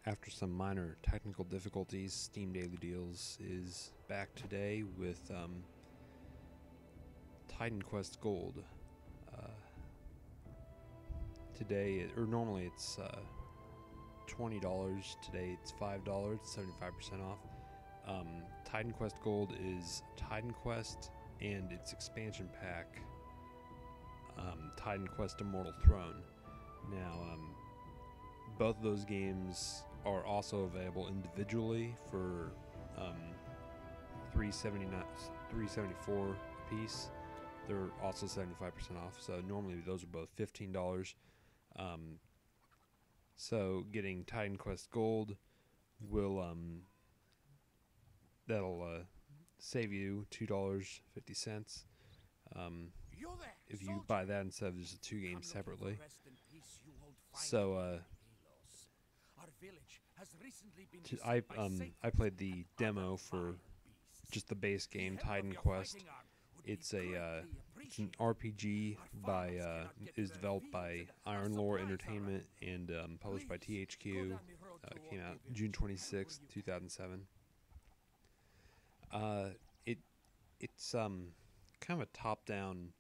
After some minor technical difficulties, Steam Daily Deals is back today with Titan Quest Gold. Today, or normally it's $20. Today it's $5, 75% off. Titan Quest Gold is Titan Quest and its expansion pack, Titan Quest Immortal Throne. Now, both of those games are also available individually for $374 a piece. They're also 75% off. So normally those are both $15. So getting Titan Quest Gold will that'll save you $2.50. If you buy that instead of just the two games separately. So I played the demo for just the base game, Titan Quest. It's an RPG is developed by Iron Lore Entertainment and published by THQ. Came out June 26th, 2007. It's kind of a top-down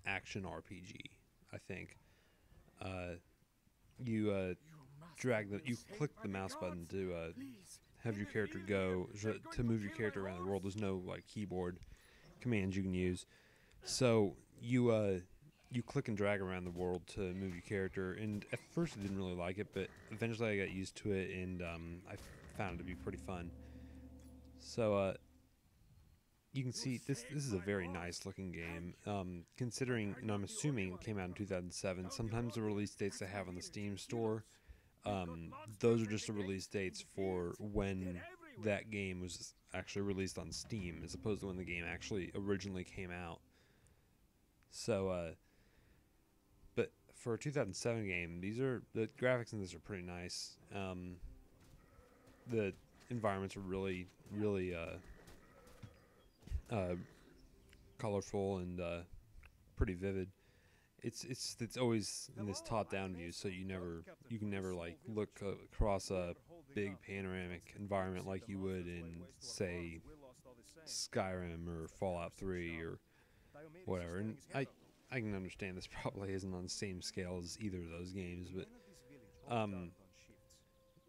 action RPG, I think. You click the mouse button to have your character go to move your character around the world. There's no keyboard commands you can use, so you click and drag around the world to move your character. And at first I didn't really like it, but eventually I got used to it, and I found it to be pretty fun. So you can see this is a very nice looking game, considering, and I'm assuming it came out in 2007. Sometimes the release dates they have on the Steam store, those are just the release dates for when that game was actually released on Steam, as opposed to when the game actually originally came out. So but for a 2007 game, the graphics in this are pretty nice. The environments are really colorful and pretty vivid. It's always in this top-down view, so you can never look across a big panoramic environment like you would in, say, Skyrim or Fallout 3 or whatever. And I can understand this probably isn't on the same scale as either of those games, but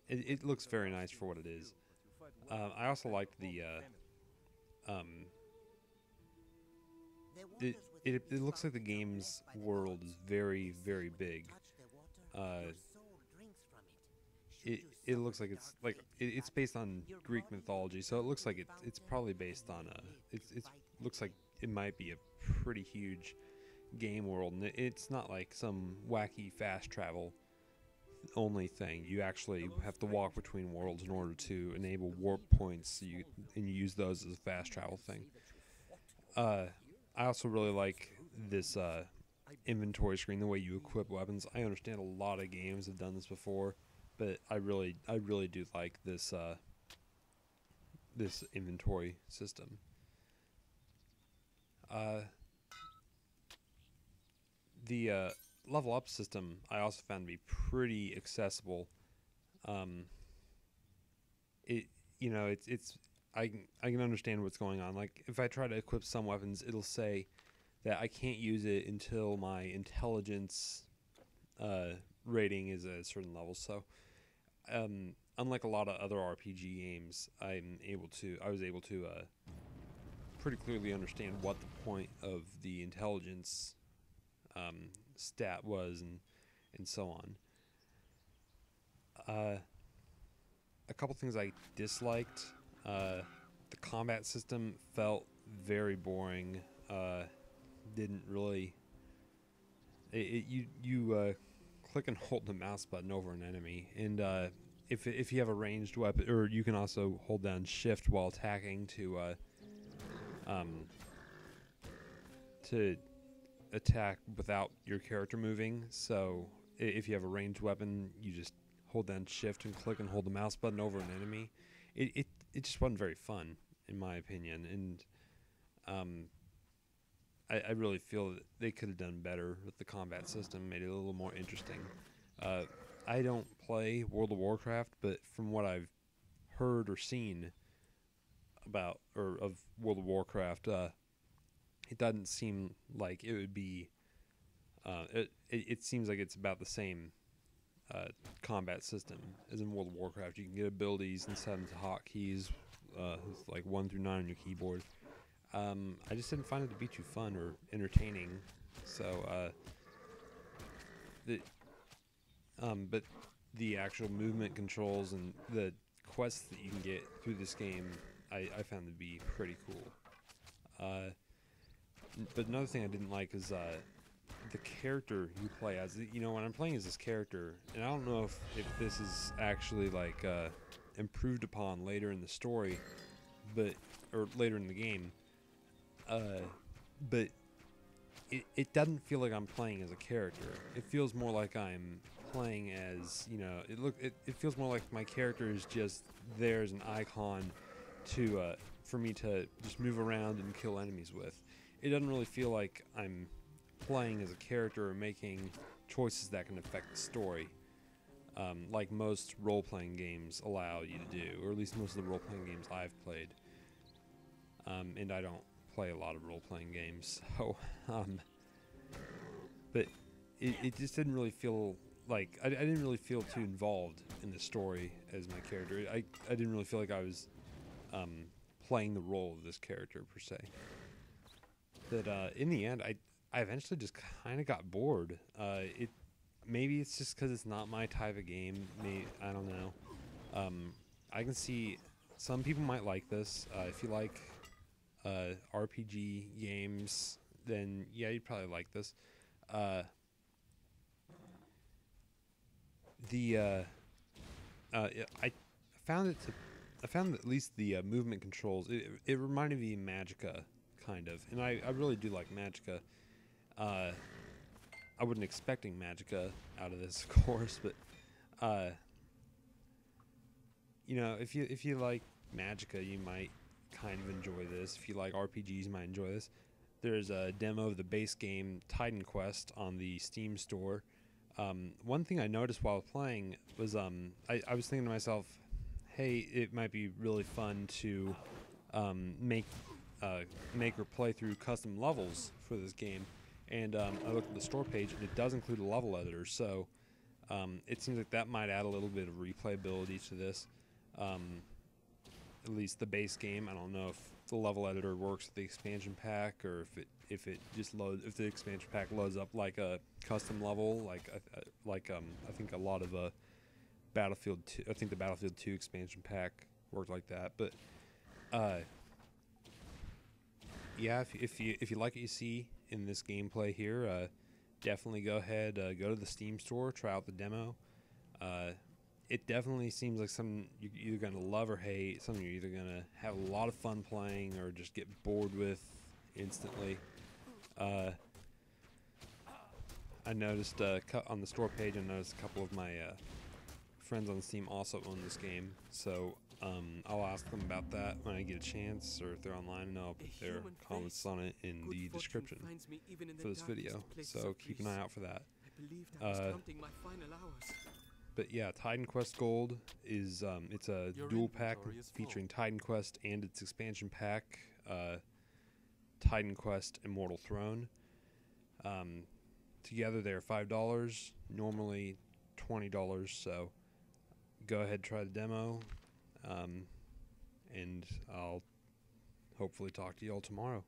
it looks very nice for what it is. I also like it looks like the game's world is very, very big. It looks like it's based on Greek mythology, so it looks like it's probably based on it looks like it might be a pretty huge game world, and it's not like some wacky fast travel only thing. You actually have to walk between worlds in order to enable warp points, and you use those as a fast travel thing. I also really like this inventory screen, the way you equip weapons. I understand a lot of games have done this before, but I really do like this this inventory system. The level up system I also found to be pretty accessible. I can understand what's going on. Like, if I try to equip some weapons, it'll say that I can't use it until my intelligence rating is at a certain level. So, unlike a lot of other RPG games, I was able to pretty clearly understand what the point of the intelligence stat was, and so on. A couple things I disliked. The combat system felt very boring. Didn't really. You click and hold the mouse button over an enemy, and if you have a ranged weapon, or you can also hold down Shift while attacking to attack without your character moving. So if you have a ranged weapon, you just hold down Shift and click and hold the mouse button over an enemy. It just wasn't very fun, in my opinion, and I really feel that they could have done better with the combat system, made it a little more interesting. I don't play World of Warcraft, but from what I've heard or seen about or of World of Warcraft, it doesn't seem like it would be. It seems like it's about the same combat system as in World of Warcraft. You can get abilities and set them to hotkeys, like 1 through 9 on your keyboard. I just didn't find it to be too fun or entertaining. So, but the actual movement controls and the quests that you can get through this game, I found to be pretty cool. But another thing I didn't like is the character you play as. You know, when I'm playing as this character, and I don't know if this is actually like improved upon later in the story, or later in the game, but it doesn't feel like I'm playing as a character. It feels more like I'm playing as, you know, it feels more like my character is just there as an icon to for me to just move around and kill enemies with. It doesn't really feel like I'm playing as a character or making choices that can affect the story, like most role-playing games allow you to do, or at least most of the role-playing games I've played. And I don't play a lot of role-playing games, so but it just didn't really feel like I didn't really feel too involved in the story as my character. I didn't really feel like I was playing the role of this character per se. That in the end, I eventually just kind of got bored. Maybe it's just because it's not my type of game. Maybe, I don't know. I can see some people might like this. If you like RPG games, then yeah, you'd probably like this. I found at least the movement controls. It reminded me of Magicka, kind of, and I really do like Magicka. I wasn't expecting Magicka out of this, of course, but you know, if you like Magicka, you might kind of enjoy this. If you like RPGs, you might enjoy this. There's a demo of the base game Titan Quest on the Steam store. One thing I noticed while playing was I was thinking to myself, hey, it might be really fun to make or play through custom levels for this game. And I looked at the store page, and it does include a level editor, so it seems like that might add a little bit of replayability to this. At least the base game. I don't know if the level editor works with the expansion pack, or if it just loads, if the expansion pack loads up like a custom level, like I think a lot of Battlefield 2. I think the Battlefield 2 expansion pack worked like that, but yeah, if you like what you see in this gameplay here, definitely go ahead, go to the Steam store, try out the demo. It definitely seems like something you're either going to love or hate, something you're either going to have a lot of fun playing or just get bored with instantly. I noticed on the store page, I noticed a couple of my friends on Steam also own this game, so I'll ask them about that when I get a chance, or if they're online, and I'll put their comments on it in the description for this video, so keep an eye out for that. But yeah, Titan Quest Gold is it's a dual pack featuring Titan Quest and its expansion pack, Titan Quest Immortal Throne. Together they're $5, normally $20, so go ahead, try the demo, and I'll hopefully talk to you all tomorrow.